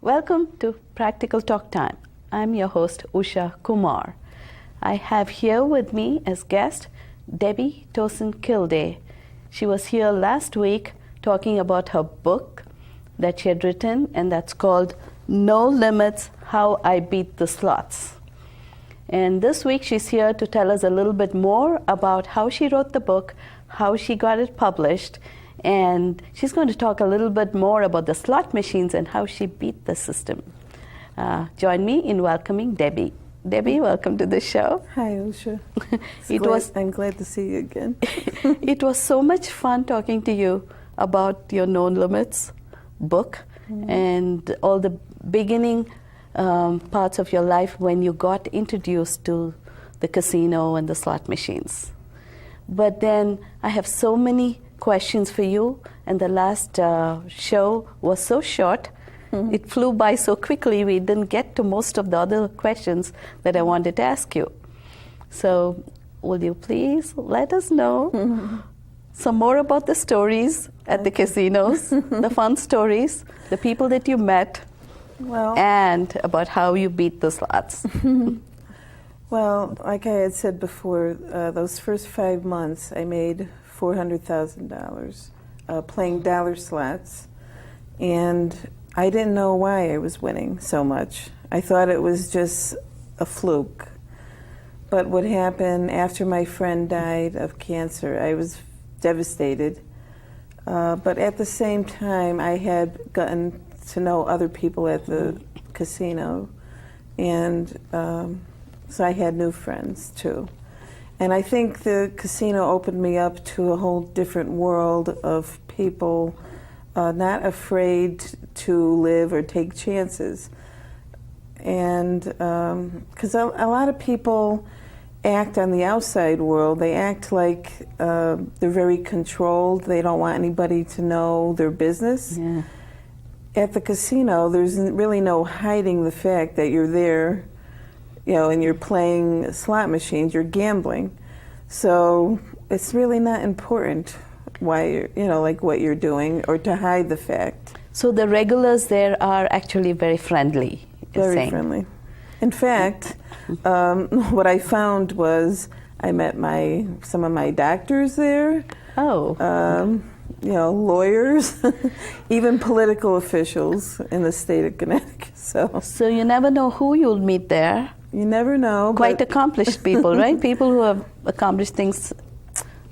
Welcome to Practical Talk Time. I'm your host, Usha Kumar. I have here with me as guest Debbie Tosin Kilday. She was here last week talking about her book that she had written, and that's called No Limits: How I Beat the Slots. And this week she's here to tell us a little bit more about how she wrote the book, how she got it published, and she's going to talk a little bit more about the slot machines and how she beat the system. Join me in welcoming Debbie. Debbie, welcome to the show. Hi, Usha. I'm glad to see you again. It was so much fun talking to you about your Known Limits book and all the beginning parts of your life when you got introduced to the casino and the slot machines. But then I have so many questions for you, and the last show was so short. It flew by so quickly we didn't get to most of the other questions that I wanted to ask you. So will you please let us know some more about the stories at the casinos, the fun stories, the people that you met, and about how you beat the slots? Well, like I had said before, those first 5 months I made $400,000 playing dollar slots, and I didn't know why I was winning so much. I thought it was just a fluke. But what happened after my friend died of cancer, I was devastated. But at the same time, I had gotten to know other people at the casino, and so I had new friends too. And I think the casino opened me up to a whole different world of people not afraid to live or take chances. And because a lot of people act on the outside world, they act like they're very controlled, they don't want anybody to know their business. Yeah. At the casino, there's really no hiding the fact that you're there, and you're playing slot machines, you're gambling. So it's really not important why you're, like what you're doing, or to hide the fact. So the regulars there are actually very friendly. Very friendly. In fact, what I found was I met some of my doctors there. Oh. Lawyers, even political officials in the state of Connecticut. So you never know who you'll meet there. You never know. Quite accomplished people, right? People who have accomplished things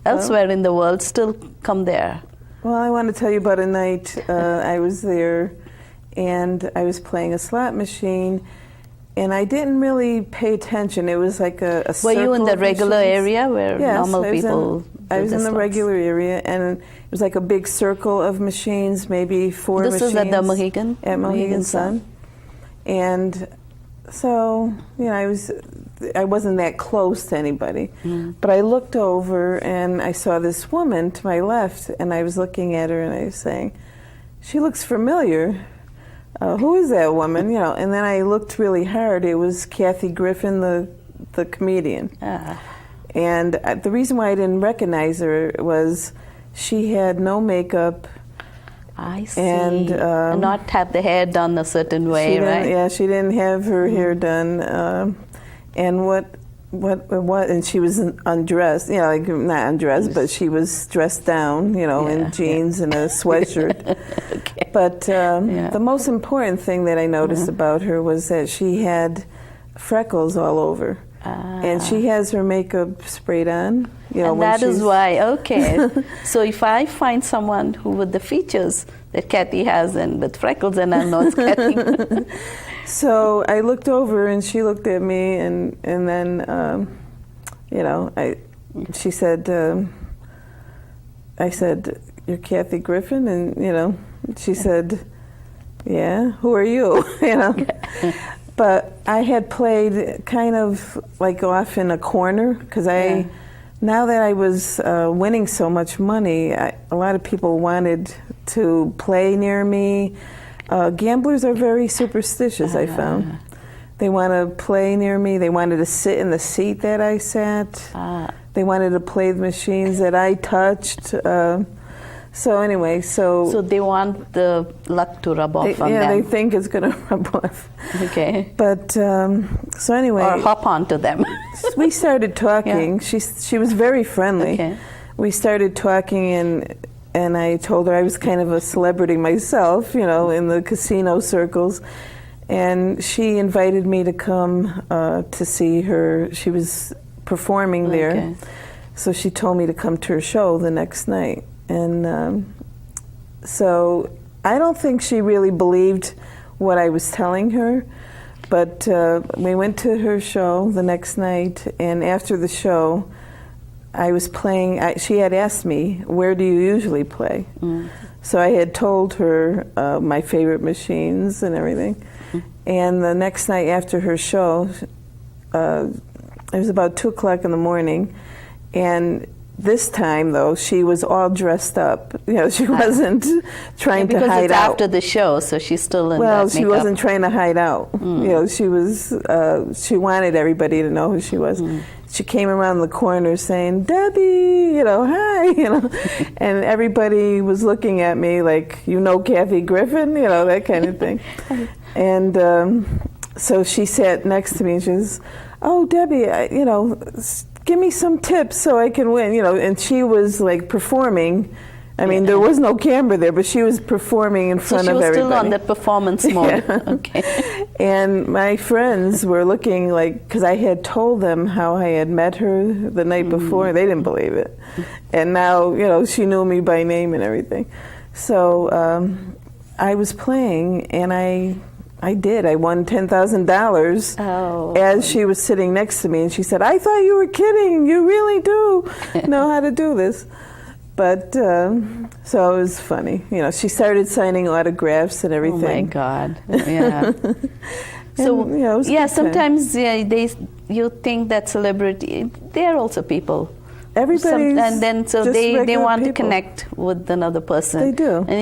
elsewhere in the world still come there. Well, I want to tell you about a night I was there, and I was playing a slot machine, and I didn't really pay attention. It was like a Were you in the regular area where normal people? I was in the regular area, and it was like a big circle of machines, maybe 4 machines. This is at the Mohegan? At Mohegan Sun. And so, I wasn't that close to anybody. But I looked over, and I saw this woman to my left, and I was looking at her, and I was saying, she looks familiar. Who is that woman? And then I looked really hard. It was Kathy Griffin, the comedian. And the reason why I didn't recognize her was she had no makeup. I see. And not have the hair done a certain way, right? Yeah, she didn't have her hair done. And and she was undressed, like not undressed, but she was dressed down, in jeans and a sweatshirt. Okay. But the most important thing that I noticed about her was that she had freckles all over. And she has her makeup sprayed on. And that is why, okay. So if I find someone who with the features that Kathy has and with freckles, and I know it's Kathy. So I looked over, and she looked at me, and then, she said, I said, "You're Kathy Griffin?" And, she said, "Yeah, who are you?" But I had played kind of like off in a corner, because now that I was winning so much money, a lot of people wanted to play near me. Gamblers are very superstitious, I found. They want to play near me. They wanted to sit in the seat that I sat. They wanted to play the machines that I touched. So anyway, So they want the luck to rub off on yeah, them. they think it's going to rub off. Okay. But so anyway, Or hop onto them. we started talking. Yeah. She was very friendly. Okay. We started talking, and I told her I was kind of a celebrity myself, you know, in the casino circles. And she invited me to come to see her. She was performing there. Okay. So she told me to come to her show the next night. And so I don't think she really believed what I was telling her. But we went to her show the next night, and after the show, I was playing. She had asked me, "Where do you usually play?" So I had told her my favorite machines and everything. And the next night after her show, it was about 2 o'clock in the morning, and this time though she was all dressed up. You know, she wasn't trying to because hide it's out. after the show, so she's still in Well, that she makeup. wasn't trying to hide out. You know, she was. She wanted everybody to know who she was. She came around the corner saying, "Debbie, you know, hi," you know, and everybody was looking at me like, "You know, Kathy Griffin," you know, that kind of thing. And so she sat next to me and she says, "Oh, Debbie, you know, give me some tips so I can win," you know. And she was like performing. I mean, there was no camera there, but she was performing in front of everybody. So she was still on that performance mode. Yeah. Okay. And my friends were looking like, because I had told them how I had met her the night before. They didn't believe it. And now, you know, she knew me by name and everything. So I was playing, and I did. I won $10,000 as she was sitting next to me. And she said, "I thought you were kidding. You really do know how to do this." But so it was funny. You know, she started signing autographs and everything. Oh my God! Yeah. So And, you know, it was a yeah, good time. sometimes you think that celebrity, they are also people. Everybody's And then so just they regular want to people. connect with another person. They do. And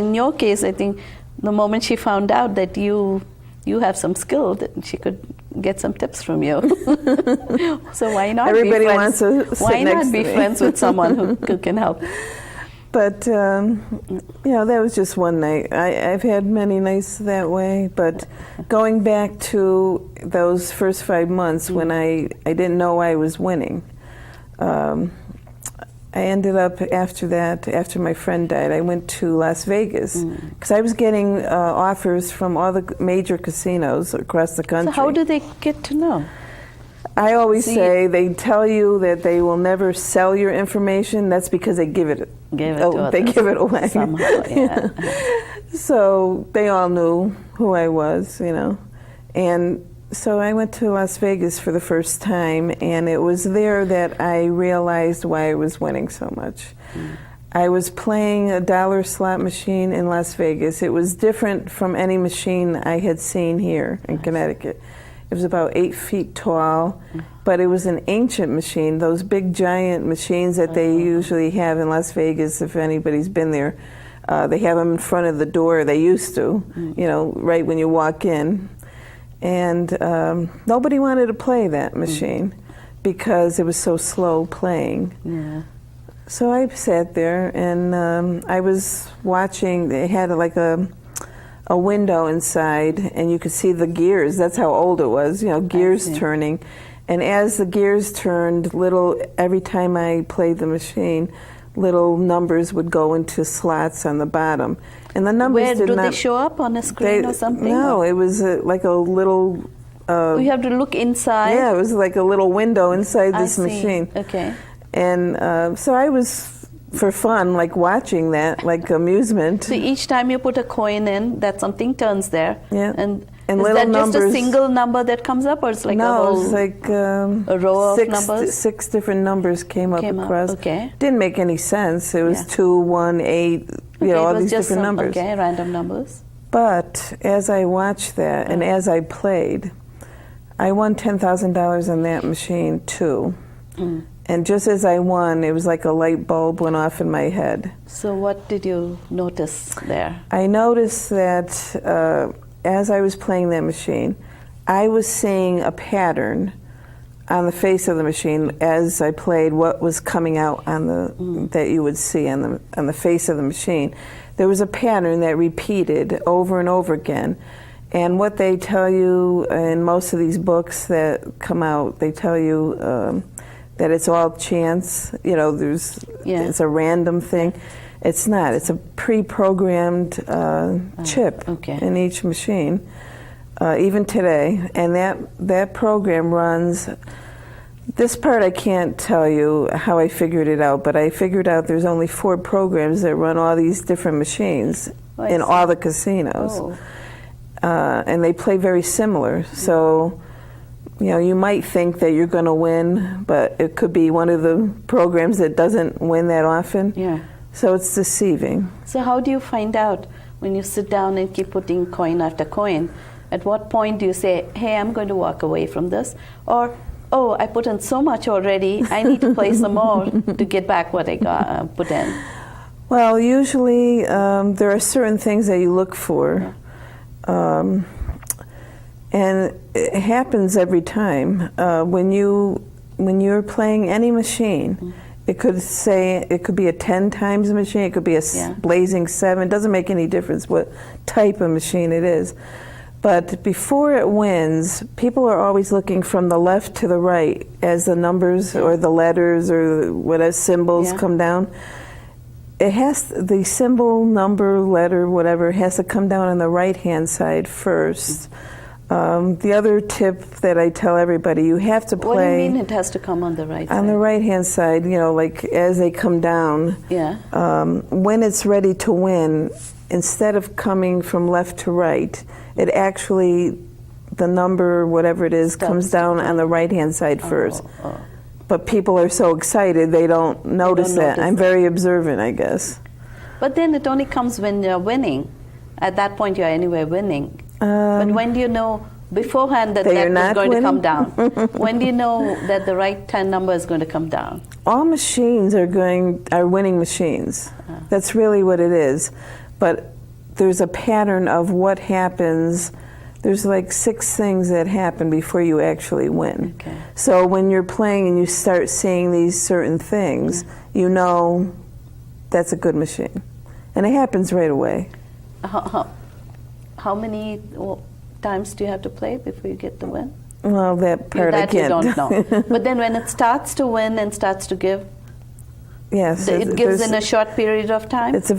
in your case, I think the moment she found out that you have some skill, that she could get some tips from you. So why not? Everybody be wants friends? to sit Why next not to be me? friends with someone who can help? But you know, that was just one night. I've had many nights that way. But going back to those first 5 months when I didn't know I was winning, I ended up after that, after my friend died, I went to Las Vegas because I was getting offers from all the major casinos across the country. So how do they get to know? I always So say they tell you that they will never sell your information. That's because they give it. They they give it away somehow. Yeah. So they all knew who I was, you know, and so I went to Las Vegas for the first time, and it was there that I realized why I was winning so much. I was playing a dollar slot machine in Las Vegas. It was different from any machine I had seen here in Connecticut. It was about 8 feet tall, but it was an ancient machine, those big giant machines that they usually have in Las Vegas, if anybody's been there. They have them in front of the door, they used to, you know, right when you walk in. And nobody wanted to play that machine because it was so slow playing. Yeah. So I sat there and I was watching. They had like a window inside, and you could see the gears. That's how old it was, you know, gears turning. And as the gears turned, every time I played the machine, little numbers would go into slots on the bottom. And the numbers Where did do not. they show up on a screen or something? No, it was like a little. You have to look inside. Yeah, it was like a little window inside I this see. machine. Okay. And so I was, for fun, like watching that, like amusement. So each time you put a coin in, that something turns there. Yeah. And And is little that just a numbers. single number that comes up, or it's like a No, whole? it's like a row of numbers? 6 different numbers came up across. Okay. Didn't make any sense. It was Yeah. 2, 1, 8, Okay, all it was these just different some, numbers. Okay, random numbers. But as I watched that and as I played, I won $10,000 on that machine too. And just as I won, it was like a light bulb went off in my head. So what did you notice there? I noticed that as I was playing that machine, I was seeing a pattern on the face of the machine as I played what was coming out on the that you would see on the face of the machine. There was a pattern that repeated over and over again. And what they tell you in most of these books that come out, they tell you that it's all chance. You know, it's a random thing. It's not. It's a pre-programmed chip in each machine, even today. And that program runs. This part I can't tell you how I figured it out, but I figured out there's only 4 programs that run all these different machines in all the casinos. Oh. And they play very similar. So, you know, you might think that you're going to win, but it could be one of the programs that doesn't win that often. Yeah. So it's deceiving. So how do you find out when you sit down and keep putting coin after coin? At what point do you say, hey, I'm going to walk away from this? Or, oh, I put in so much already, I need to play some more to get back what I got, put in? Well, usually there are certain things that you look for. Yeah. And it happens every time. When you're playing any machine, it could be a 10 times machine, it could be a blazing 7. It doesn't make any difference what type of machine it is. But before it wins, people are always looking from the left to the right as the numbers or the letters or whatever symbols come down. The symbol, number, letter, whatever, has to come down on the right-hand side first. The other tip that I tell everybody, you have to play... What do you mean it has to come on the right side? On the right-hand side, you know, like as they come down. Yeah. When it's ready to win, instead of coming from left to right, it actually, the number, whatever it is, comes down on the right-hand side first. But people are so excited, they don't notice that. I'm very observant, I guess. But then it only comes when you're winning. At that point, you're anyway winning. But when do you know beforehand that is going to come down? When do you know that the right 10 number is going to come down? All machines are winning machines. That's really what it is. But there's a pattern of what happens. There's like 6 things that happen before you actually win. Okay. So when you're playing and you start seeing these certain things, you know that's a good machine. And it happens right away. How many times do you have to play before you get the win? Well, that part I can't. You don't know. But then when it starts to win and starts to give, yes, it gives in a short period of time? It's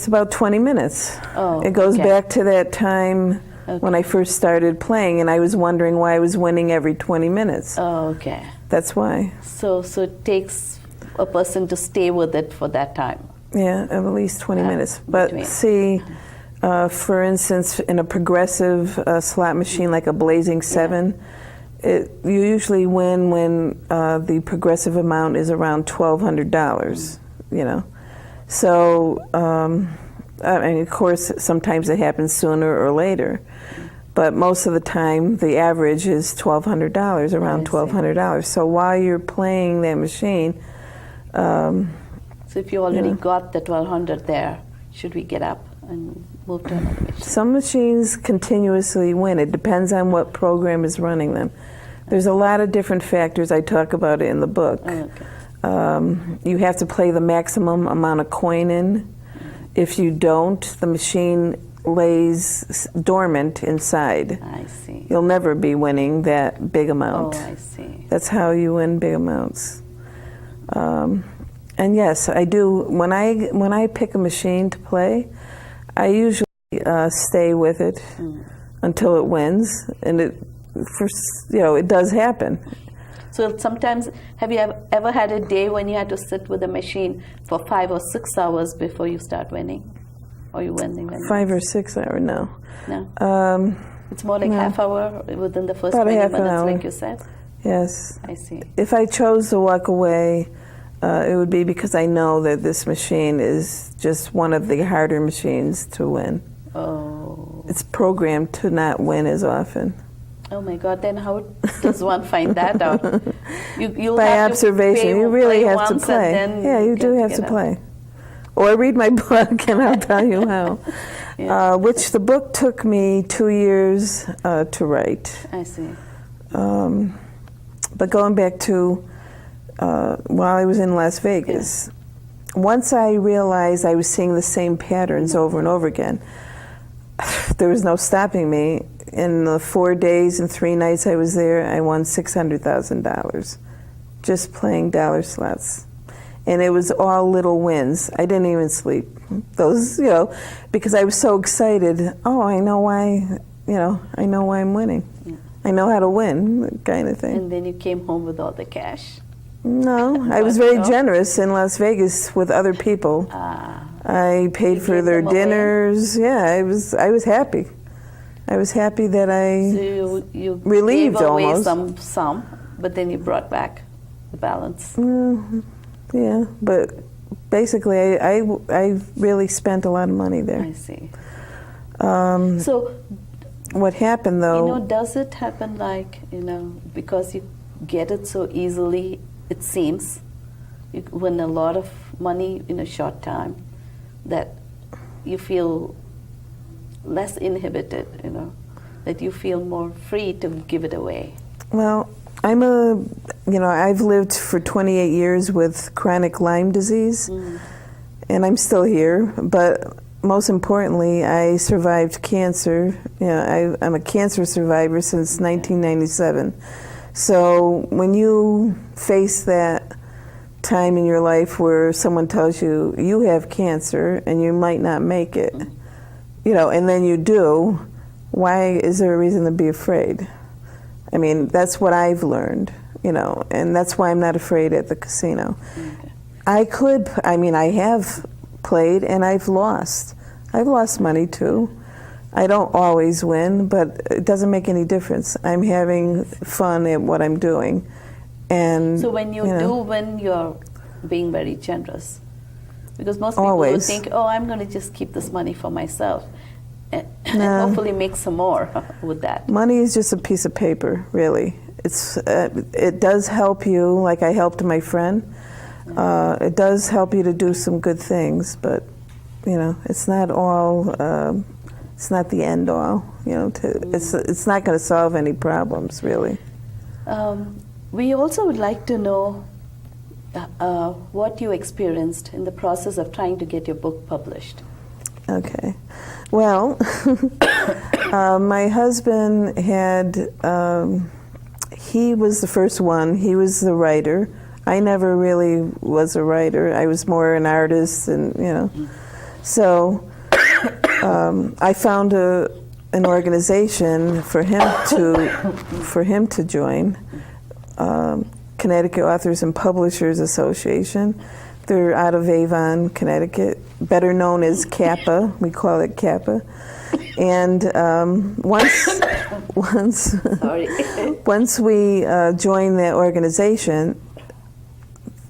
about 20 minutes. Oh, it goes back to that time when I first started playing, and I was wondering why I was winning every 20 minutes. Oh, okay. That's why. So it takes a person to stay with it for that time. Yeah, at least 20 minutes. But see, for instance, in a progressive slot machine like a blazing 7, you usually win when the progressive amount is around $1,200. You know, so I mean, of course, sometimes it happens sooner or later, but most of the time, the average is $1,200, around $1,200. So while you're playing that machine, so if you already got the 1,200 there, should we get up and move to another machine? Some machines continuously win. It depends on what program is running them. There's a lot of different factors. I talk about it in the book. Oh, okay. You have to play the maximum amount of coin in. If you don't, the machine lays dormant inside. I see. You'll never be winning that big amount. Oh, I see. That's how you win big amounts. And yes, I do. When I pick a machine to play, I usually stay with it until it wins, and it does happen. So sometimes, have you ever had a day when you had to sit with a machine for 5 or 6 hours before you start winning? Or you winning? 5 or 6 hours, no. No? It's more like half hour within the first about 20 half minutes, an hour. like you said? Yes. I see. If I chose to walk away, it would be because I know that this machine is just one of the harder machines to win. Oh. It's programmed to not win as often. Oh my God! Then how does one find that out? You by have observation. To you really have to once play. And then Yeah, you do have to play. Or read my book, and I'll tell you how. Which the book took me 2 years to write. I see. But going back to while I was in Las Vegas, once I realized I was seeing the same patterns over and over again, there was no stopping me. In the 4 days and 3 nights I was there, I won $600,000 just playing dollar slots. And it was all little wins. I didn't even sleep. Those, because I was so excited. Oh, I know why, I know why I'm winning. Yeah. I know how to win, kind of thing. And then you came home with all the cash. No, I was very generous in Las Vegas with other people. I paid for their dinners. Yeah, I was happy. I was happy that So you relieved gave away almost. some, but then you brought back the balance. Yeah, but basically I really spent a lot of money there. I see. So what happened though? Does it happen because you get it so easily, it seems, you win a lot of money in a short time, that you feel less inhibited, that you feel more free to give it away? Well, I've lived for 28 years with chronic Lyme disease, and I'm still here, but most importantly, I survived cancer. I'm a cancer survivor since 1997. So when you face that time in your life where someone tells you you have cancer and you might not make it, and then you do, why is there a reason to be afraid? I mean, that's what I've learned, and that's why I'm not afraid at the casino. Okay. I have played and I've lost. I've lost money too. I don't always win, but it doesn't make any difference. I'm having fun at what I'm doing. And so when you do win, you're being very generous. Because most people always would think, I'm going to just keep this money for myself and hopefully make some more with that. Money is just a piece of paper, really. It does help you, like I helped my friend. It does help you to do some good things, but it's not all. It's not the end all. It's not going to solve any problems, really. We also would like to know what you experienced in the process of trying to get your book published. Okay. Well, my husband had, he was the first one. He was the writer. I never really was a writer. I was more an artist, and so I found an organization for him to join, Connecticut Authors and Publishers Association. They're out of Avon, Connecticut, better known as CAPA. We call it CAPA. And once we joined that organization,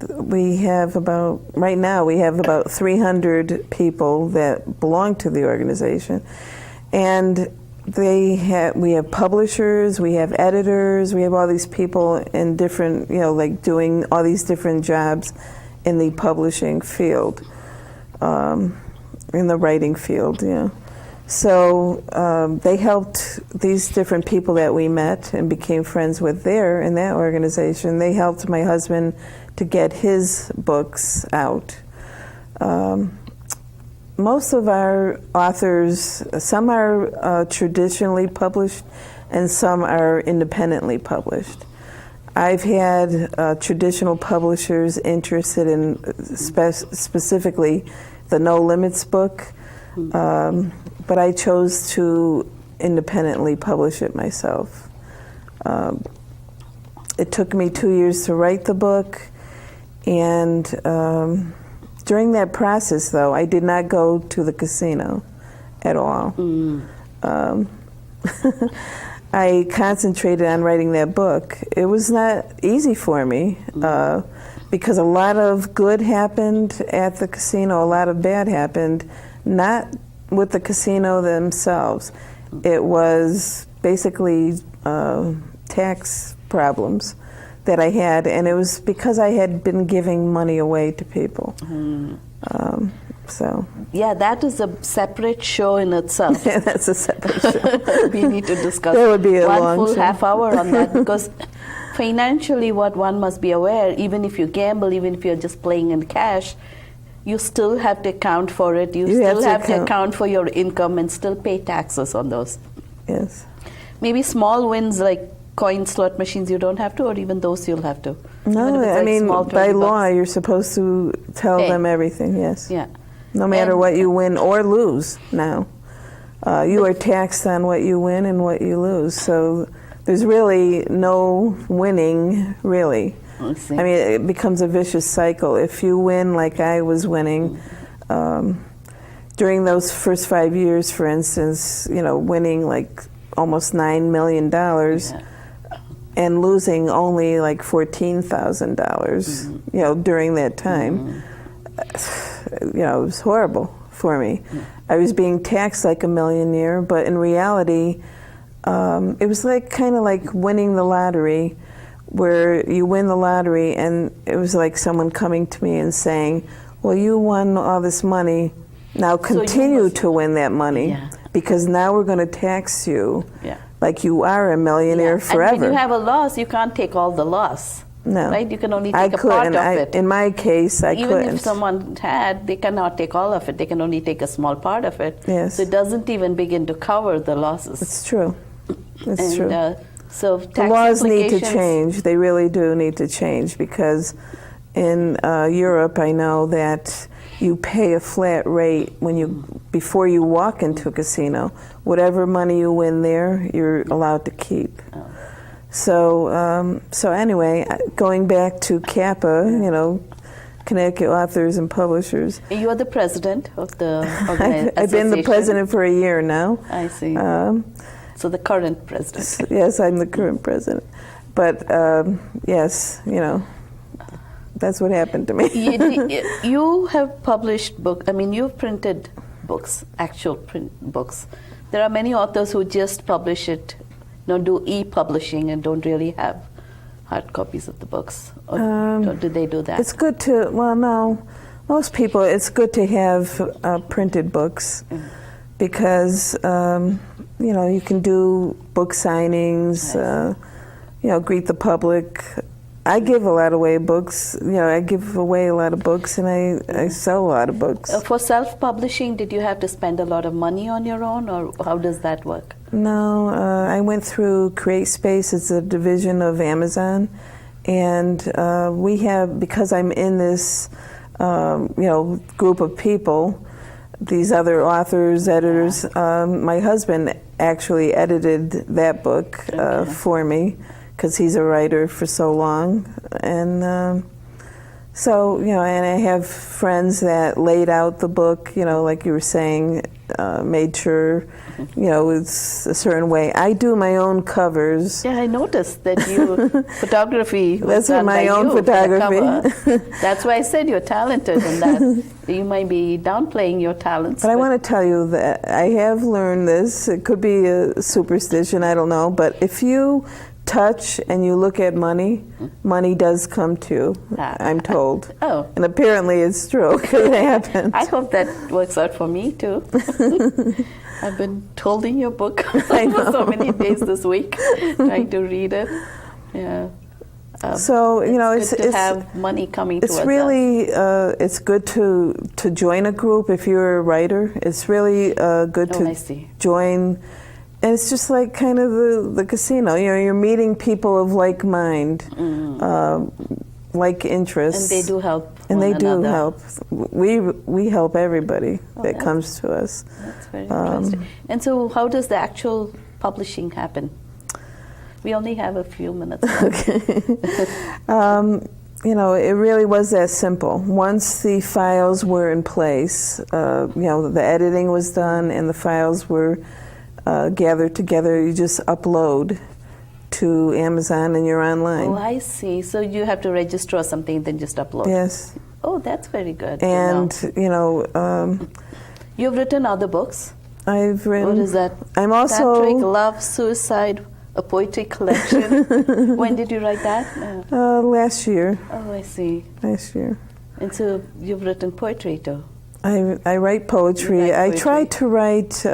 right now we have about 300 people that belong to the organization. And we have publishers, we have editors, we have all these people in different, doing all these different jobs in the publishing field, in the writing field, So they helped these different people that we met and became friends with in that organization. They helped my husband to get his books out. Most of our authors, some are traditionally published and some are independently published. I've had traditional publishers interested in specifically the No Limits book, but I chose to independently publish it myself. It took me 2 years to write the book, and during that process, though, I did not go to the casino at all. I concentrated on writing that book. It was not easy for me because a lot of good happened at the casino, a lot of bad happened, not with the casino themselves. It was basically tax problems that I had, and it was because I had been giving money away to people. Yeah, that is a separate show in itself. Yeah, that's a separate show. We need to discuss that would be a one long full show. half hour on that, because financially, what one must be aware, even if you gamble, even if you're just playing in cash, you still have to account for it. You still have to account for your income and still pay taxes on those. Yes. Maybe small wins like coin slot machines you don't have to, or even those you'll have to. No, I like mean, small by 20 law, bucks. you're supposed to tell them everything, yes. Yeah. No matter And- what you win or lose now. You are taxed on what you win and what you lose. So there's really no winning, really. I see. I mean, it becomes a vicious cycle. If you win like I was winning, during those first 5 years, for instance, you know, winning like almost $9 million and losing only like $14,000, you know, during that time, you know, it was horrible for me. I was being taxed like a millionaire, but in reality, it was like kind of like winning the lottery, where you win the lottery and it was like someone coming to me and saying, well, you won all this money, now continue to win that money, because now we're going to tax you like you are a millionaire forever. And when you have a loss, you can't take all the loss. No. Right? You can only take a part of it. In my case, I couldn't. Even if someone had, they cannot take all of it. They can only take a small part of it. Yes. So it doesn't even begin to cover the losses. It's true. It's true. So The tax laws need to implications- change. They really do need to change, because in Europe, I know that you pay a flat rate when before you walk into a casino. Whatever money you win there, you're allowed to keep. So, so anyway, going back to CAPA, you know, Connecticut Authors and Publishers. You are the president of the I've been the president for a year now. I see. So the current president. Yes, I'm the current president. But yes, you know, that's what happened to me. You have published books. I mean, you've printed books, actual print books. There are many authors who just publish it, you know, do e-publishing and don't really have hard copies of the books. Or do they do that? It's good to, well, no, most people, it's good to have printed books, because, you know, you can do book signings, you know, greet the public. I give a lot away books. You know, I give away a lot of books, and I sell a lot of books. For self-publishing, did you have to spend a lot of money on your own, or how does that work? No, I went through CreateSpace. It's a division of Amazon, and we have, because I'm in this, you know, group of people, these other authors, editors. My husband actually edited that book for me, because he's a writer for so long. And so, you know, and I have friends that laid out the book, you know, like you were saying, made sure, you know, it's a certain way. I do my own covers. Yeah, I noticed that you, photography was That's done my by own you for the photography. cover. That's why I said you're talented in that. You might be downplaying your talents. But I want to tell you that I have learned this. It could be a superstition, I don't know. But if you touch and you look at money, money does come to you, I'm told. Oh. And apparently it's true. It happened. I hope that works out for me too. I've been holding your book for so many days this week, trying to read it. Yeah. So, you know, it's good to have money coming towards us. It's really, it's good to join a group if you're a writer. It's really good to join. And it's just like kind of the casino. You know, you're meeting people of like mind, like interests. And they do help. And they do another. help. We help everybody that comes to us. That's very interesting. And so, how does the actual publishing happen? We only have a few minutes left. Okay. You know, it really was that simple. Once the files were in place, you know, the editing was done and the files were gathered together, you just upload to Amazon and you're online. Oh, I see. So you have to register or something, then just upload. Yes. Oh, that's very good. And, you know... You've written other books? I've written... What is that? I'm also... Patrick, Love, Suicide, a poetry collection. When did you write that? Last year. Oh, I see. Last year. And so you've written poetry too? I write poetry. I try to write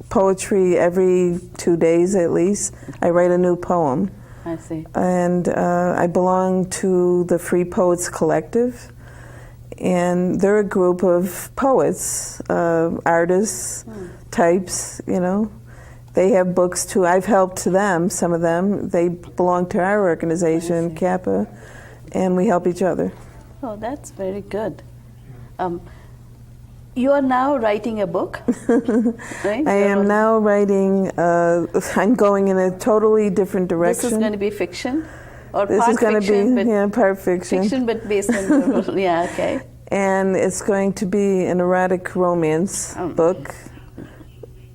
poetry every 2 days at least. I write a new poem. I see. And I belong to the Free Poets Collective, and they're a group of poets, artists, types, you know. They have books too. I've helped them, some of them. They belong to our organization, Kappa, and we help each other. Oh, that's very good. You are now writing a book, right? I am now writing, I'm going in a totally different direction. This is going to be fiction? Or This part is going fiction, to be part fiction. Fiction, but based on, yeah, okay. And it's going to be an erotic romance book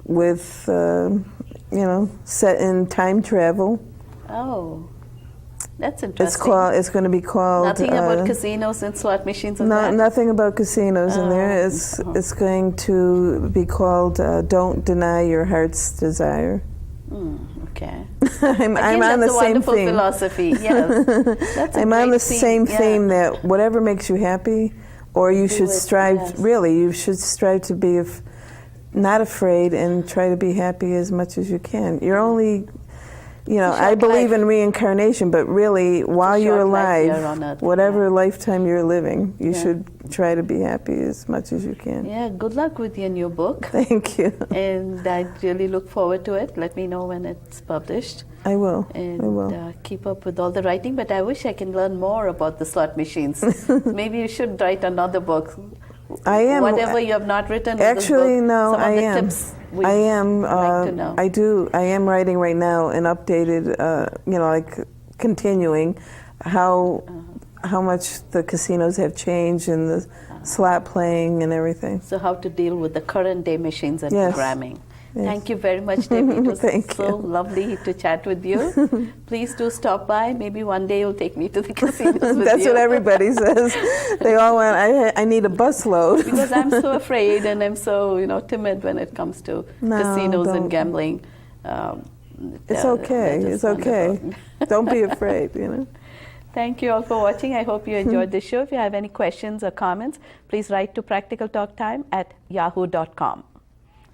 with, you know, set in time travel. Oh, that's interesting. It's going to be called. Nothing about casinos and slot machines and no, that? nothing about casinos in there. It's going to be called Don't Deny Your Heart's Desire. Okay. I'm on the that's a same wonderful theme. philosophy. Yes, that's a I'm on great the same theme. theme that whatever makes you happy, or you should it, strive. yes. Really, you should strive to be not afraid and try to be happy as much as you can. You're only, you know, I believe in reincarnation, but really, while you're short life here on alive, Earth, whatever lifetime you're living, you should try to be happy as much as you can. Yeah, good luck with your new book. Thank you. And I really look forward to it. Let me know when it's published. I will. And I will. keep up with all the writing, but I wish I can learn more about the slot machines. Maybe you should write another book. I am. Whatever you have not written in Actually, this book, no, some I of the am. tips we'd I am. like to know. I am writing right now an updated, you know, like continuing how much the casinos have changed and the slot playing and everything. So how to deal with the current day machines and Yes. programming. Yes. Thank you very much, Debbie. It was Thank so you. lovely to chat with you. Please do stop by. Maybe one day you'll take me to the casinos with That's you. what everybody says. They all want. I need a busload. Because I'm so afraid and I'm so, you know, timid when it comes to casinos don't. and gambling. It's okay. they're It's just okay. wonderful. Don't be afraid. You know. Thank you all for watching. I hope you enjoyed the show. If you have any questions or comments, please write to practicaltalktime@yahoo.com.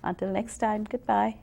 Until next time, goodbye.